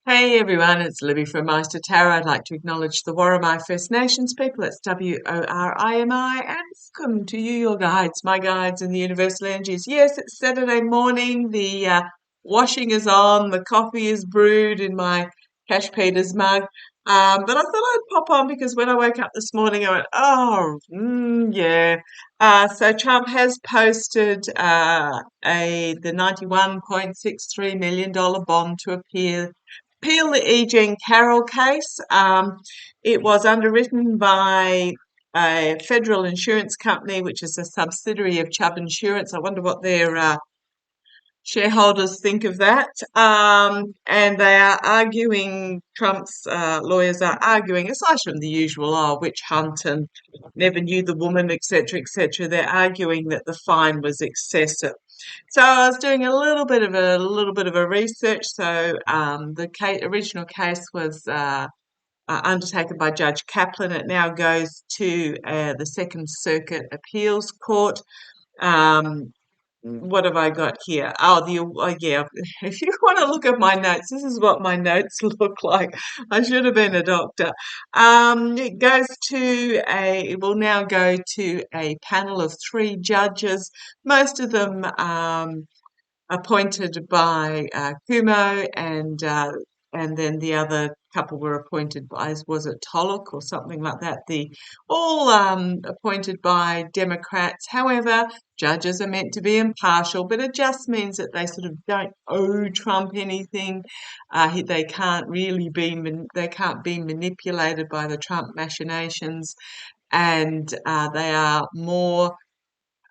Hey everyone, it's Libby from maighstirtarot. I'd like to acknowledge the Worimi First Nations people. It's Worimi, and welcome to you, your guides, my guides in the universal energies. Yes, it's Saturday morning. The washing is on, the coffee is brewed in my Cash Peters mug. But I thought I'd pop on because when I woke up this morning, I went, yeah. So Trump has posted the $91.63 million bond to appeal the EJean Carroll case. It was underwritten by a federal insurance company, which is a subsidiary of Chubb Insurance. I wonder what their shareholders think of that. And they are arguing, Trump's lawyers are arguing, aside from the usual, witch hunt and never knew the woman, etc., etc. They're arguing that the fine was excessive. So I was doing a little bit of a research. So the original case was undertaken by Judge Kaplan. It now goes to the Second Circuit Appeals Court. What have I got here? Yeah. If you want to look at my notes, this is what my notes look like. I should have been a doctor. It will now go to a panel of three judges, most of them appointed by Kumo, and then the other couple were appointed by, was it Tollock or something like that? All appointed by Democrats. However, judges are meant to be impartial, but it just means that they sort of don't owe Trump anything. They can't really they can't be manipulated by the Trump machinations, and they are more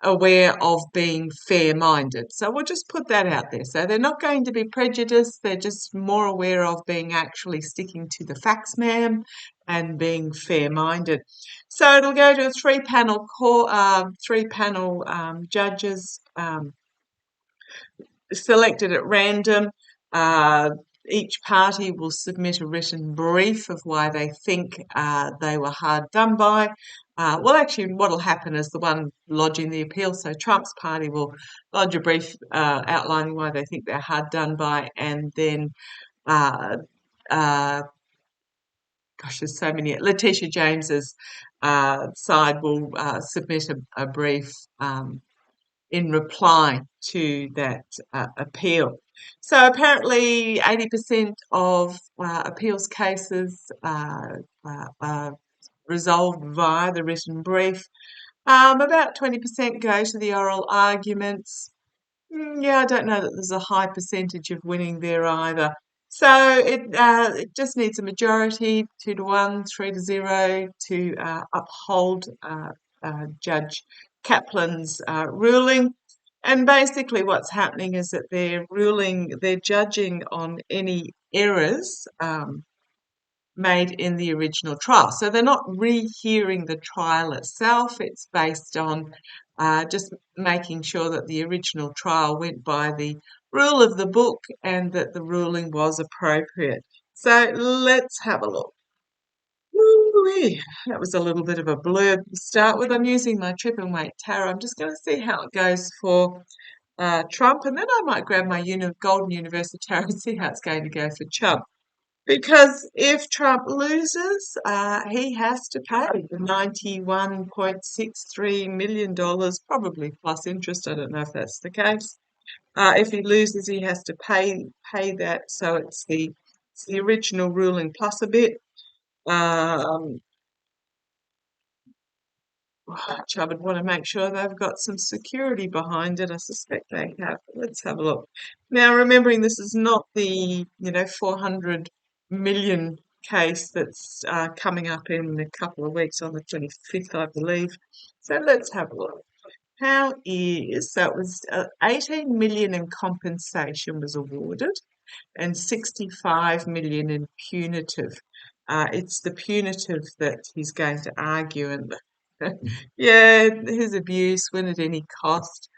aware of being fair-minded. So we'll just put that out there. So they're not going to be prejudiced. They're just more aware of being actually sticking to the facts, ma'am, and being fair-minded. So it'll go to a three-panel judges selected at random. Each party will submit a written brief of why they think they were hard done by. Actually, what will happen is the one lodging the appeal, so Trump's party will lodge a brief outlining why they think they're hard done by, and then, uh, uh, gosh, there's so many. Letitia James's side will submit a brief in reply to that appeal. So apparently 80% of appeals cases are resolved via the written brief. About 20% go to the oral arguments. Yeah, I don't know that there's a high percentage of winning there either. So it just needs a majority, 2-1, 3-0, to uphold Judge Kaplan's ruling. And basically, what's happening is that they're judging on any errors made in the original trial. So they're not rehearing the trial itself. It's based on just making sure that the original trial went by the rule of the book and that the ruling was appropriate. So let's have a look. Woo-wee. That was a little bit of a blurb to start with. I'm using my Trip and Wait tarot. I'm just going to see how it goes for Trump, and then I might grab my Golden Universal Tarot and see how it's going to go for Trump. Because if Trump loses, he has to pay the $91.63 million, probably plus interest. I don't know if that's the case. If he loses, he has to pay that. So it's the original ruling plus a bit. Which I would want to make sure they've got some security behind it. I suspect they have. Let's have a look. Now, remembering this is not the 400 million case that's coming up in a couple of weeks on the 25th, I believe. So let's have a look. So it was 18 million in compensation was awarded and 65 million in punitive. It's the punitive that he's going to argue, and yeah, his abuse went at any cost,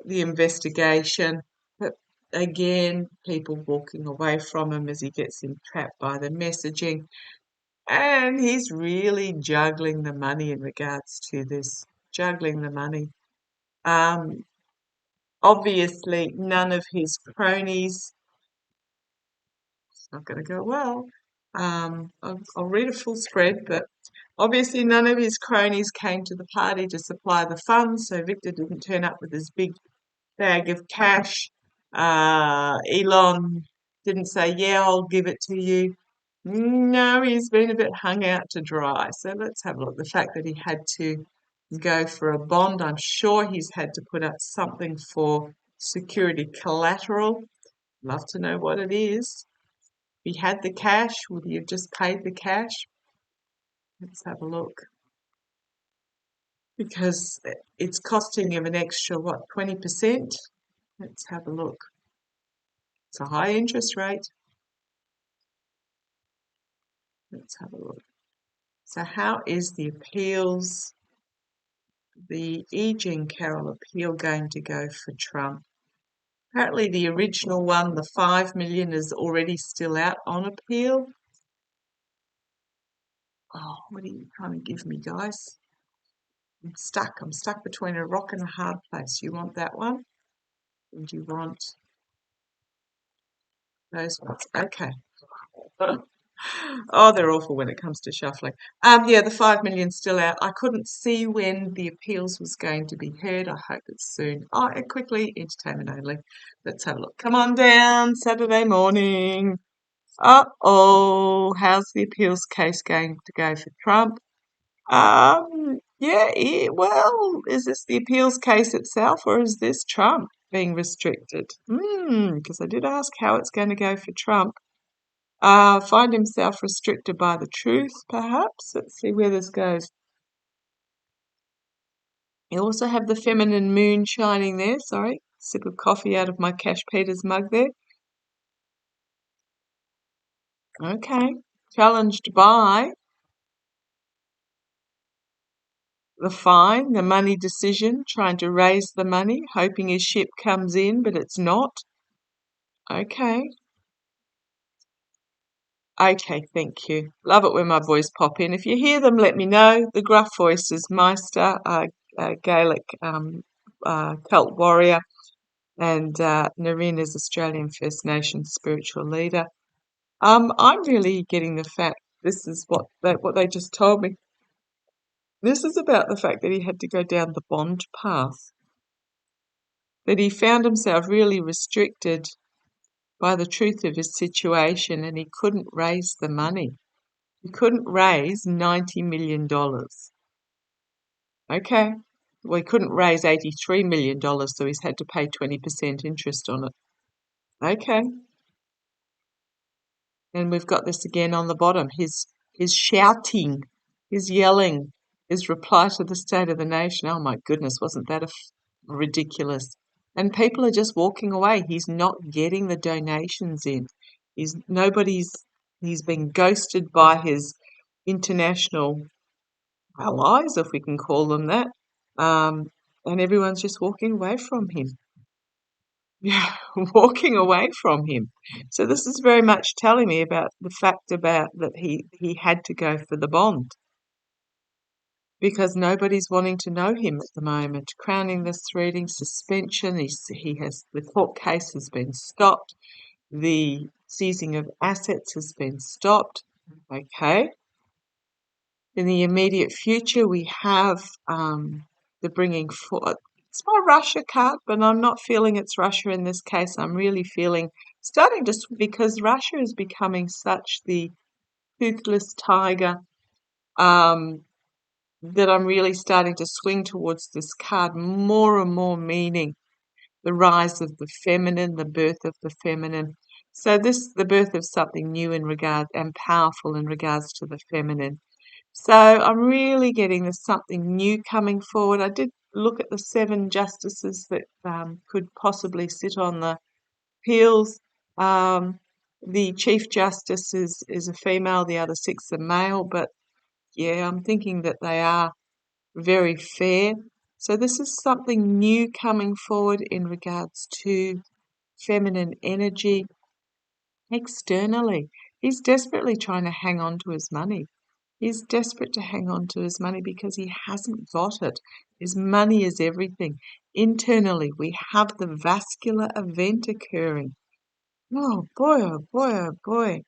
the investigation. But again, people walking away from him as he gets entrapped by the messaging. And he's really juggling the money in regards to this, juggling the money. Obviously, none of his cronies It's not going to go well. I'll read a full spread, but obviously none of his cronies came to the party to supply the funds, so Victor didn't turn up with his big bag of cash. Elon didn't say, yeah, I'll give it to you. No, he's been a bit hung out to dry. So let's have a look. The fact that he had to go for a bond, I'm sure he's had to put up something for security collateral. Love to know what it is. If he had the cash, would he have just paid the cash? Let's have a look. Because it's costing him an extra, what, 20%? Let's have a look. It's a high interest rate. Let's have a look. So how is the EJean Carroll appeal going to go for Trump? Apparently the original one, the 5 million, is already still out on appeal. Oh, what are you trying to give me, guys? I'm stuck between a rock and a hard place. You want that one? And you want those ones? Okay. Oh, they're awful when it comes to shuffling. Yeah, the 5 million's still out. I couldn't see when the appeals was going to be heard. I hope it's soon. Oh, and quickly, entertainment only. Let's have a look. Come on down, Saturday morning. Uh-oh, how's the appeals case going to go for Trump? Well, is this the appeals case itself, or is this Trump being restricted? Because I did ask how it's going to go for Trump. Find himself restricted by the truth, perhaps. Let's see where this goes. You also have the feminine moon shining there. Sorry, sip of coffee out of my Cash Peters mug there. Okay, challenged by the fine, the money decision, trying to raise the money, hoping his ship comes in, but it's not. Okay. Okay, thank you. Love it when my boys pop in. If you hear them, let me know. The gruff voice is Meister, Gaelic cult warrior, and Nareen is Australian First Nations spiritual leader. I'm really getting the fact this is what they just told me. This is about the fact that he had to go down the bond path, that he found himself really restricted by the truth of his situation, and he couldn't raise the money. He couldn't raise $90 million. Okay. Well, he couldn't raise $83 million, so he's had to pay 20% interest on it. Okay. And we've got this again on the bottom. His shouting, his yelling, his reply to the State of the Nation. Oh my goodness, wasn't that ridiculous? And people are just walking away. He's not getting the donations in. He's been ghosted by his international allies, if we can call them that. And everyone's just walking away from him. Yeah, walking away from him. So this is very much telling me about the fact about that he had to go for the bond because nobody's wanting to know him at the moment. Crowning this reading, suspension. The court case has been stopped. The seizing of assets has been stopped. Okay. In the immediate future, we have the bringing forth. It's my Russia card, but I'm not feeling it's Russia in this case. I'm really feeling because Russia is becoming such the toothless tiger that I'm really starting to swing towards this card more and more, meaning the rise of the feminine, the birth of the feminine. So the birth of something new and powerful in regards to the feminine. So I'm really getting there's something new coming forward. I did look at the 7 justices that could possibly sit on the appeals. The Chief Justice is a female, the other 6 are male, but yeah, I'm thinking that they are very fair. So this is something new coming forward in regards to feminine energy externally. He's desperately trying to hang on to his money. He's desperate to hang on to his money because he hasn't got it. His money is everything. Internally, we have the vascular event occurring. Oh boy, oh boy, oh boy.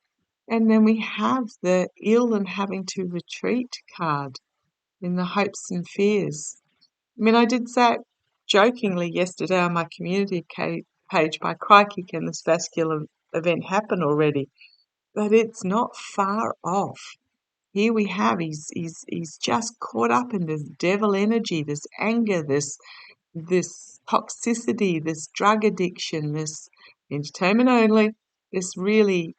And then we have the ill and having to retreat card in the hopes and fears. I mean, I did say it jokingly yesterday on my community page, by crikey, can this vascular event happen already? But it's not far off. Here we have, he's just caught up in this devil energy, this anger, this toxicity, this drug addiction, this entertainment only, this really,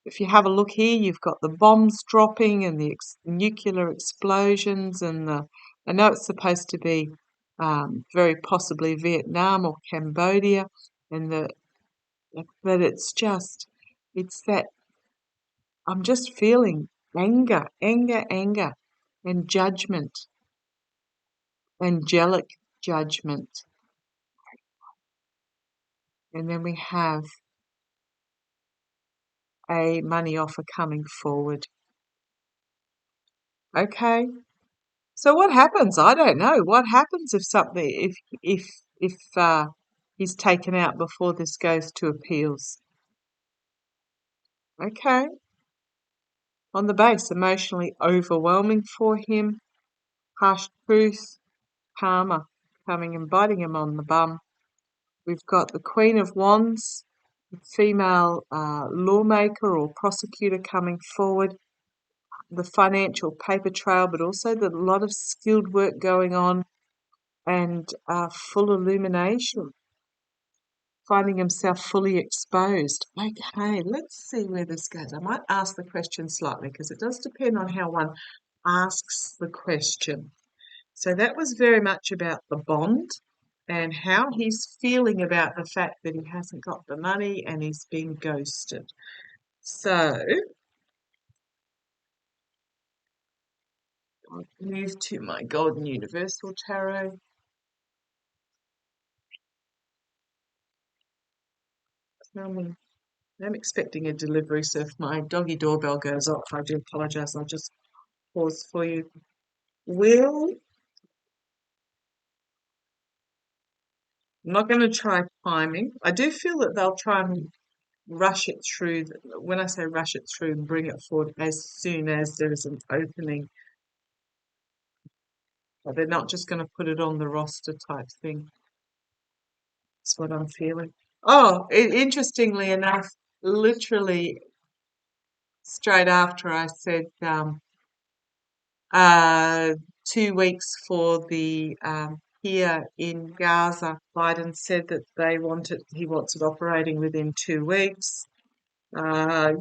if you have a look here, you've got the bombs dropping and the nuclear explosions, and I know it's supposed to be very possibly Vietnam or Cambodia, and but it's that I'm just feeling anger, anger, anger, and judgment, angelic judgment. And then we have a money offer coming forward. Okay, so what happens? I don't know. What happens if he's taken out before this goes to appeals? Okay, on the base, emotionally overwhelming for him, harsh truth, karma coming and biting him on the bum. We've got the Queen of Wands, female lawmaker or prosecutor coming forward, the financial paper trail, but also a lot of skilled work going on, and full illumination, finding himself fully exposed. Okay, let's see where this goes. I might ask the question slightly because it does depend on how one asks the question. So that was very much about the bond and how he's feeling about the fact that he hasn't got the money and he's been ghosted. So I'll move to my Golden Universal Tarot. Tell me. I'm expecting a delivery, so if my doggy doorbell goes off, I do apologise. I'll just pause for you. I'm not going to try timing. I do feel that they'll try and rush it through. When I say rush it through, bring it forward as soon as there is an opening. But they're not just going to put it on the roster type thing. That's what I'm feeling. Oh, interestingly enough, literally straight after I said uh, 2 weeks for the here in Gaza, Biden said that he wants it operating within 2 weeks. That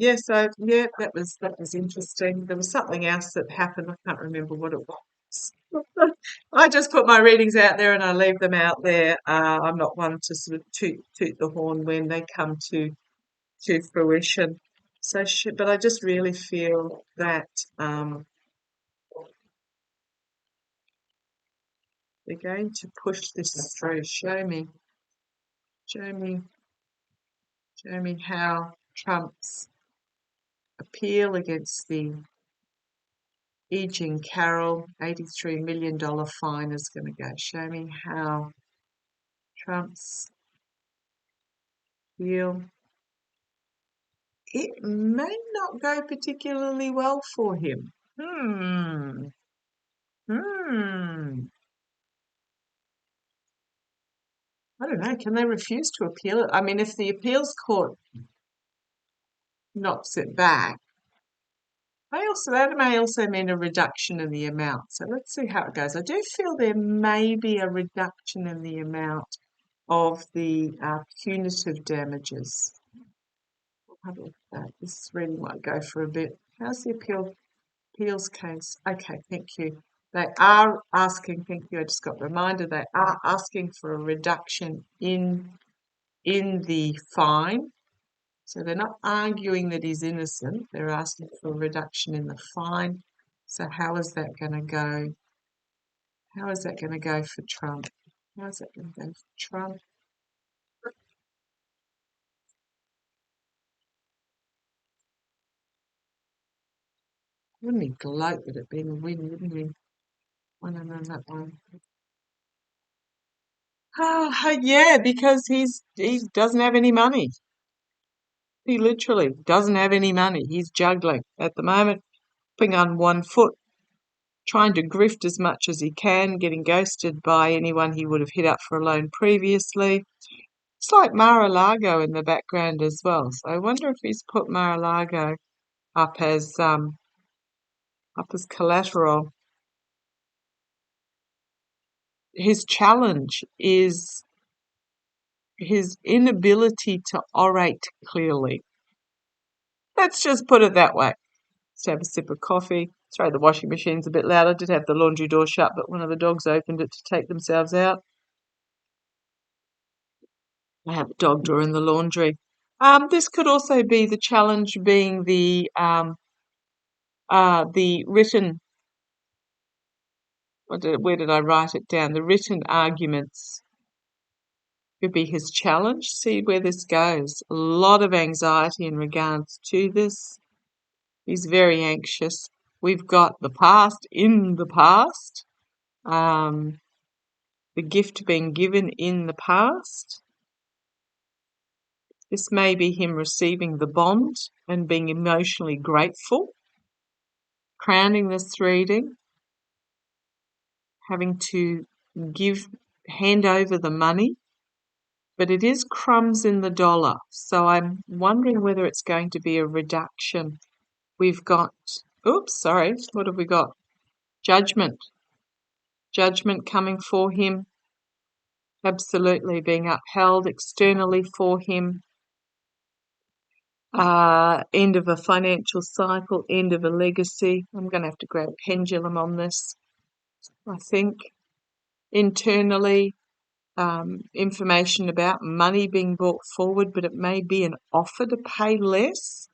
was interesting. There was something else that happened. I can't remember what it was. I just put my readings out there and I leave them out there. I'm not one to sort of toot the horn when they come to fruition. But I just really feel that they're going to push this through. Show me, show me how Trump's appeal against the EJean Carroll $83 million fine is going to go. Show me how Trump's appeal. It may not go particularly well for him. Hmm. I don't know. Can they refuse to appeal it? I mean, if the appeals court knocks it back, that may also mean a reduction in the amount. So let's see how it goes. I do feel there may be a reduction in the amount of the punitive damages. Have a look at that. This reading might go for a bit. How's the appeals case? Okay, thank you. They are asking, thank you, I just got reminded, they are asking for a reduction in the fine. So they're not arguing that he's innocent, they're asking for a reduction in the fine. So how is that going to go? How is that going to go for Trump? How is that going to go for Trump? Wouldn't he gloat with it being a win, wouldn't he? One and then that one. Yeah, because he doesn't have any money. He literally doesn't have any money. He's juggling at the moment, hopping on one foot, trying to grift as much as he can, getting ghosted by anyone he would have hit up for a loan previously. It's like Mar-a-Lago in the background as well. So I wonder if he's put Mar-a-Lago up as collateral. His challenge is his inability to orate clearly. Let's just put it that way. Let's have a sip of coffee. Sorry, the washing machine's a bit loud. I did have the laundry door shut, but one of the dogs opened it to take themselves out. I have a dog door in the laundry. This could also be the challenge being the written. Where did I write it down? The written arguments could be his challenge. See where this goes. A lot of anxiety in regards to this. He's very anxious. We've got the past in the past. The gift being given in the past. This may be him receiving the bond and being emotionally grateful. Crowning this reading, having to hand over the money, but it is crumbs in the dollar. So I'm wondering whether it's going to be a reduction. We've got, what have we got? Judgment. Judgment coming for him. Absolutely being upheld externally for him. End of a financial cycle, end of a legacy. I'm going to have to grab a pendulum on this. I think internally, information about money being brought forward, but it may be an offer to pay less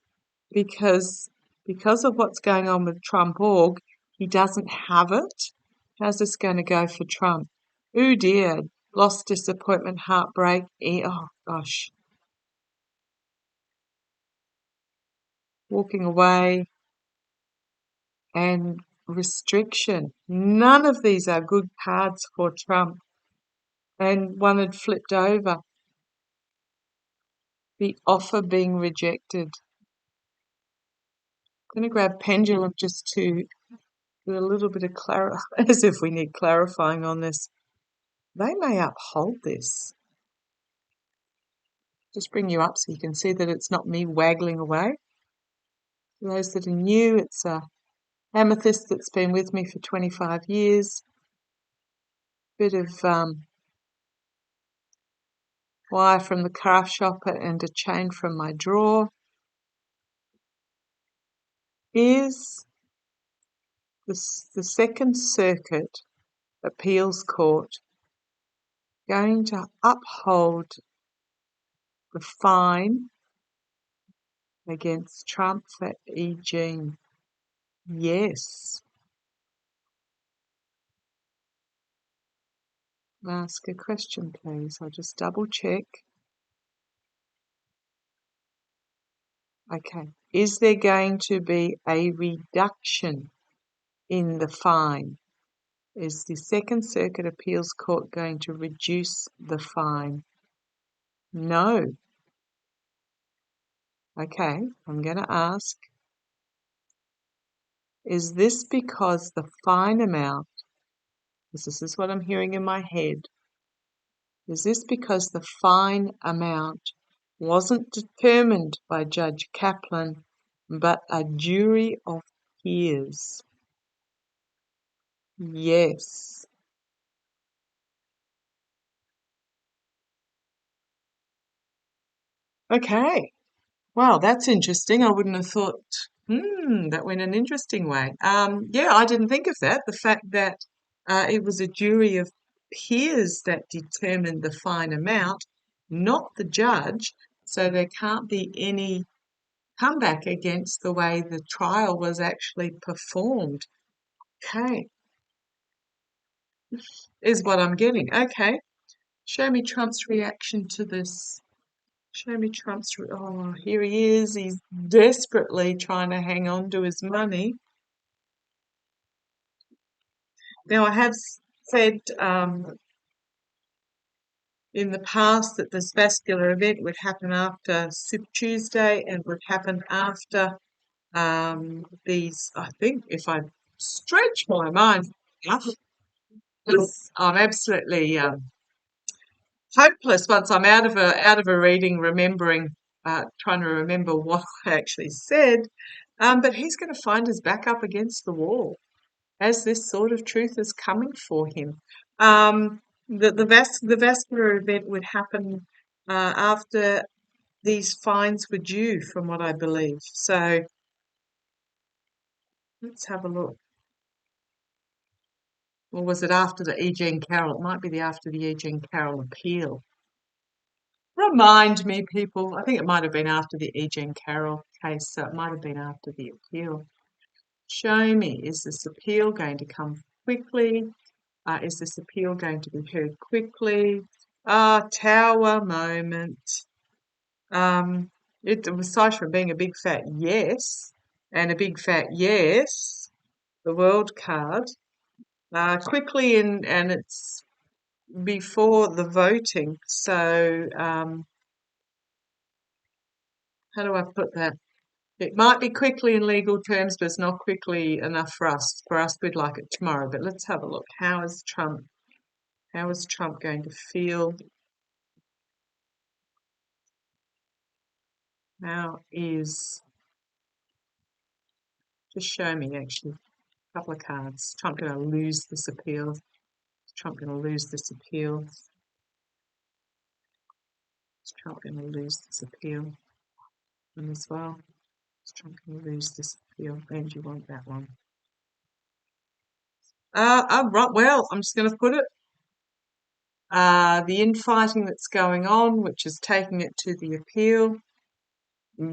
because of what's going on with Trump org, he doesn't have it. How's this going to go for Trump? Oh dear, loss, disappointment, heartbreak. Oh gosh. Walking away and restriction. None of these are good cards for Trump. And one had flipped over. The offer being rejected. I'm going to grab pendulum just to do a little bit of as if we need clarifying on this. They may uphold this. Just bring you up so you can see that it's not me waggling away. For those that are new, it's a amethyst that's been with me for 25 years. Bit of wire from the craft shop and a chain from my drawer. Is the Second Circuit Appeals Court going to uphold the fine against Trump for EJean? Yes. Ask a question, please. I'll just double check. Okay. Is there going to be a reduction in the fine? Is the Second Circuit Appeals Court going to reduce the fine? No. Okay, I'm going to ask, is this because the fine amount, because this is what I'm hearing in my head, is this because the fine amount wasn't determined by Judge Kaplan, but a jury of peers? Yes. Okay. Well, that's interesting. I wouldn't have thought, that went an interesting way. Yeah, I didn't think of that. The fact that it was a jury of peers that determined the fine amount, not the judge. So there can't be any comeback against the way the trial was actually performed. Okay, is what I'm getting. Okay, show me Trump's reaction to this. Show me Trump's. Oh, here he is. He's desperately trying to hang on to his money. Now, I have said in the past that this vascular event would happen after Super Tuesday and would happen after these, I think, if I stretch my mind enough, because I'm absolutely hopeless once I'm out of a reading, remembering, trying to remember what I actually said. But he's going to find his back up against the wall as this sort of truth is coming for him. The vascular event would happen after these fines were due, from what I believe. So let's have a look. Or was it after the EJean Carroll? It might be after the EJean Carroll appeal. Remind me, people. I think it might have been after the EJean Carroll case, so it might have been after the appeal. Show me, is this appeal going to come quickly? Is this appeal going to be heard quickly? Tower moment. Aside from being a big fat yes, and a big fat yes, the world card, quickly and it's before the voting. So, how do I put that? It might be quickly in legal terms, but it's not quickly enough for us. For us, we'd like it tomorrow. But let's have a look. How is Trump going to feel? Just show me actually a couple of cards. Trump going to lose this appeal. Is Trump going to lose this appeal? Is Trump going to lose this appeal? And as well, is Trump going to lose this appeal? And you want that one? Right. Well, I'm just going to put it. The infighting that's going on, which is taking it to the appeal.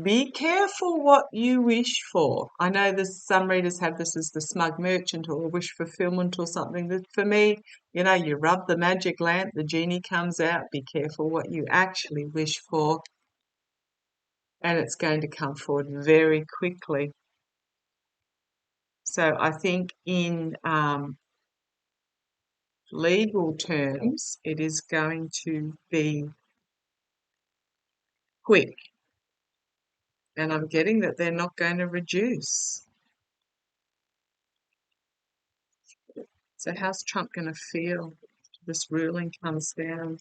Be careful what you wish for. I know some readers have this as the smug merchant or wish fulfillment or something. That for me, you rub the magic lamp, the genie comes out. Be careful what you actually wish for, and it's going to come forward very quickly. So I think in legal terms, it is going to be quick. And I'm getting that they're not going to reduce. So how's Trump going to feel if this ruling comes down?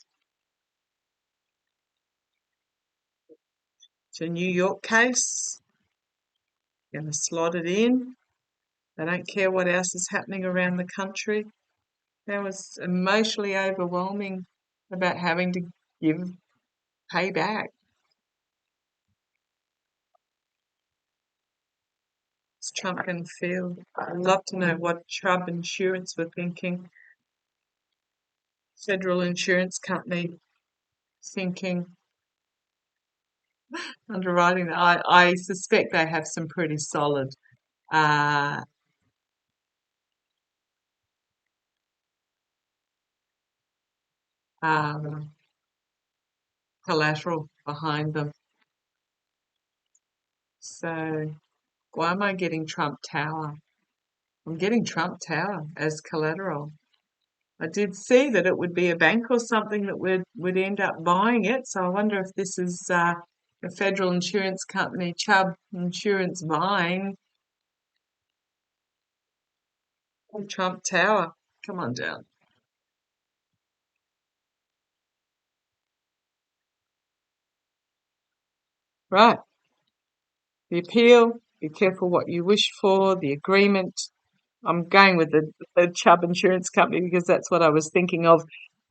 It's a New York case. Going to slot it in. They don't care what else is happening around the country. That was emotionally overwhelming about having to pay back. What's Trump going to feel? I'd love to know what Chubb Insurance were thinking. Federal insurance company thinking. Underwriting. I suspect they have some pretty solid uh, um, collateral behind them. So why am I getting Trump Tower? I'm getting Trump Tower as collateral. I did see that it would be a bank or something that would end up buying it. So I wonder if this is a federal insurance company, Chubb Insurance, buying Trump Tower. Come on down. Right. The appeal, be careful what you wish for, the agreement. I'm going with the Chubb Insurance Company because that's what I was thinking of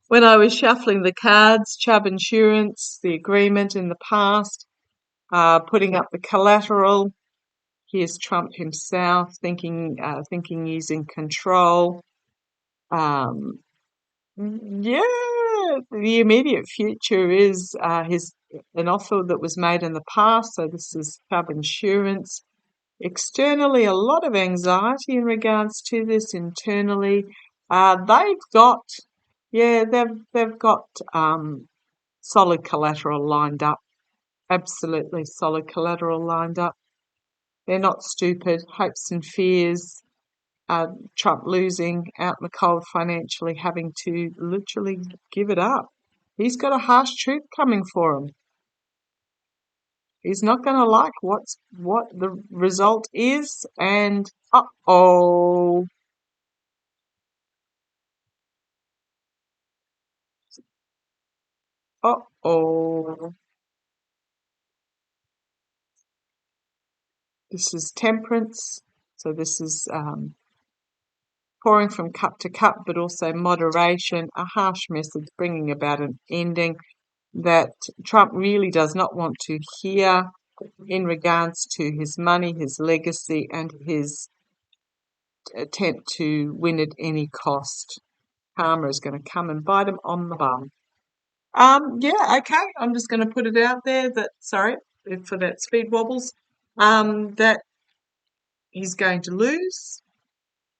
when I was shuffling the cards. Chubb Insurance, the agreement in the past, putting up the collateral. Here's Trump himself thinking he's in control. Um, yeah, the immediate future is an offer that was made in the past. So this is Chubb Insurance. Externally, a lot of anxiety in regards to this. Internally, they've got solid collateral lined up. Absolutely solid collateral lined up. They're not stupid. Hopes and fears. Trump losing out in the cold financially, having to literally give it up. He's got a harsh truth coming for him. He's not going to like what the result is, and uh-oh. Uh-oh. This is temperance. So this is pouring from cup to cup, but also moderation, a harsh message bringing about an ending that Trump really does not want to hear in regards to his money, his legacy, and his attempt to win at any cost. Karma is going to come and bite him on the bum. Yeah, okay. I'm just going to put it out there that, sorry for that speed wobbles, that he's going to lose,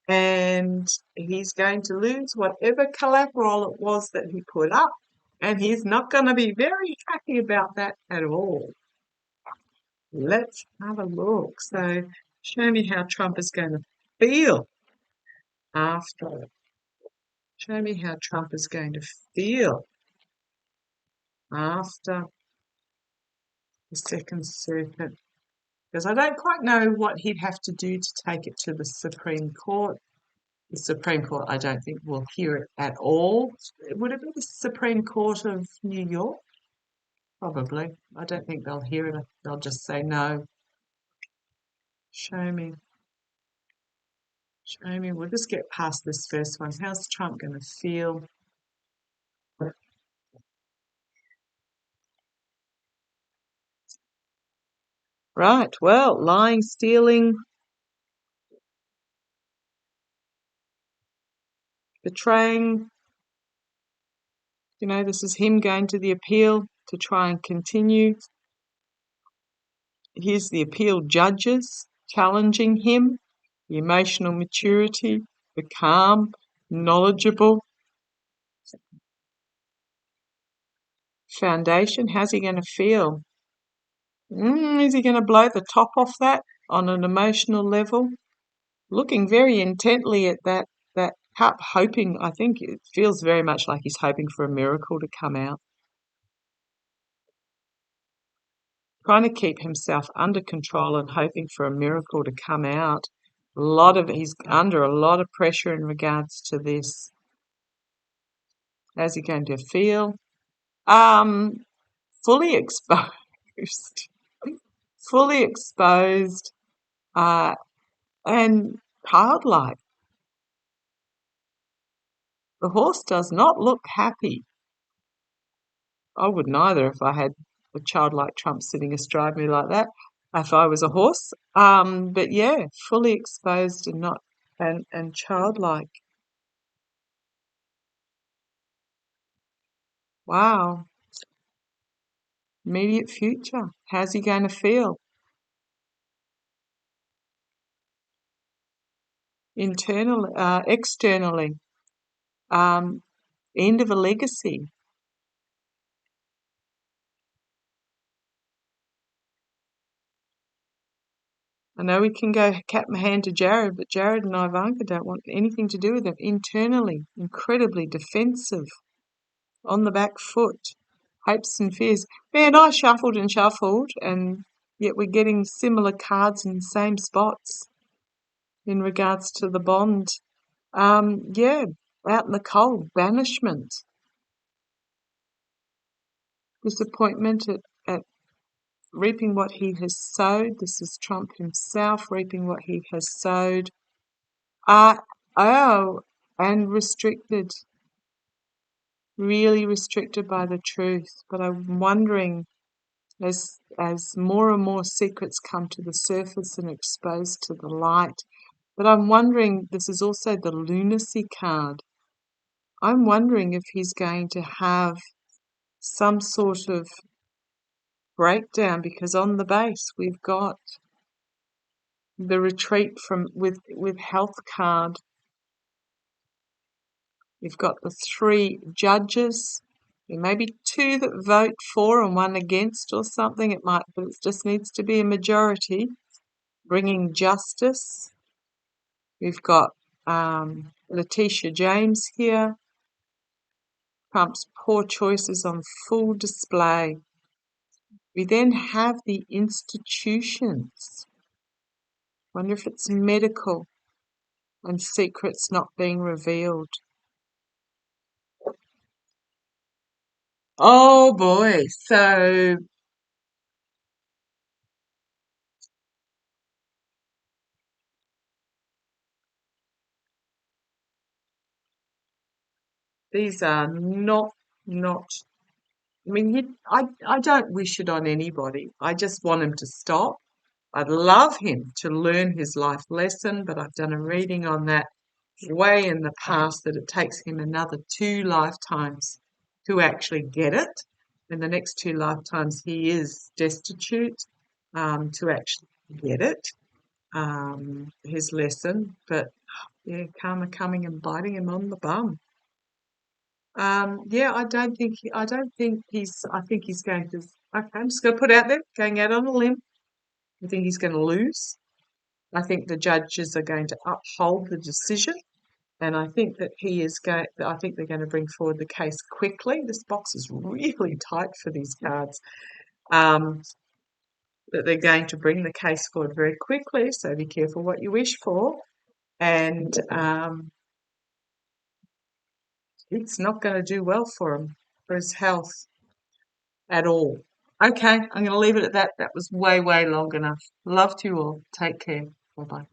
and he's going to lose whatever collateral it was that he put up, and he's not going to be very happy about that at all. Let's have a look. So, show me how Trump is going to feel after. Show me how Trump is going to feel after the Second Circuit. Because I don't quite know what he'd have to do to take it to the Supreme Court. The Supreme Court, I don't think, will hear it at all. Would it be the Supreme Court of New York? Probably. I don't think they'll hear it. They'll just say no. Show me. Show me. We'll just get past this first one. How's Trump going to feel? Right. Well, lying, stealing, betraying. This is him going to the appeal to try and continue. Here's the appeal judges challenging him, the emotional maturity, the calm, knowledgeable foundation. How's he going to feel? Is he going to blow the top off that on an emotional level? Looking very intently at that cup, hoping, I think it feels very much like he's hoping for a miracle to come out. Trying to keep himself under control and hoping for a miracle to come out. He's under a lot of pressure in regards to this. How's he going to feel? Fully exposed. Fully exposed, and childlike. The horse does not look happy. I wouldn't either if I had a child like Trump sitting astride me like that, if I was a horse. But yeah, fully exposed and not and childlike. Wow. Immediate future. How's he going to feel? Internally, externally. End of a legacy. I know we can go cap my hand to Jared, but Jared and Ivanka don't want anything to do with it. Internally, incredibly defensive, on the back foot, hopes and fears. Man, I shuffled and shuffled, and yet we're getting similar cards in the same spots in regards to the bond. Yeah, out in the cold, banishment, disappointment at reaping what he has sowed. This is Trump himself reaping what he has sowed. Oh, and restricted, really restricted by the truth. But I'm wondering, as more and more secrets come to the surface and exposed to the light, but I'm wondering, this is also the lunacy card. I'm wondering if he's going to have some sort of breakdown, because on the base we've got the retreat from with health card. You've got the 3 judges. There may be 2 that vote for and 1 against or something. But it just needs to be a majority, bringing justice. We've got Letitia James here, trumps poor choices on full display. We then have the institutions. Wonder if it's medical and secrets not being revealed. Oh boy, so these are not. I mean, I don't wish it on anybody. I just want him to stop. I'd love him to learn his life lesson, but I've done a reading on that way in the past that it takes him another 2 lifetimes to actually get it. In the next 2 lifetimes, he is destitute to actually get it, his lesson. But yeah, karma coming and biting him on the bum. Yeah, I don't think I think he's going to, okay, I'm just going to put out there, going out on a limb. I think he's going to lose. I think the judges are going to uphold the decision. And I think that I think they're going to bring forward the case quickly. This box is really tight for these cards. That they're going to bring the case forward very quickly. So be careful what you wish for. And it's not going to do well for him, for his health at all. Okay, I'm going to leave it at that. That was way long enough. Love to you all. Take care. Bye bye.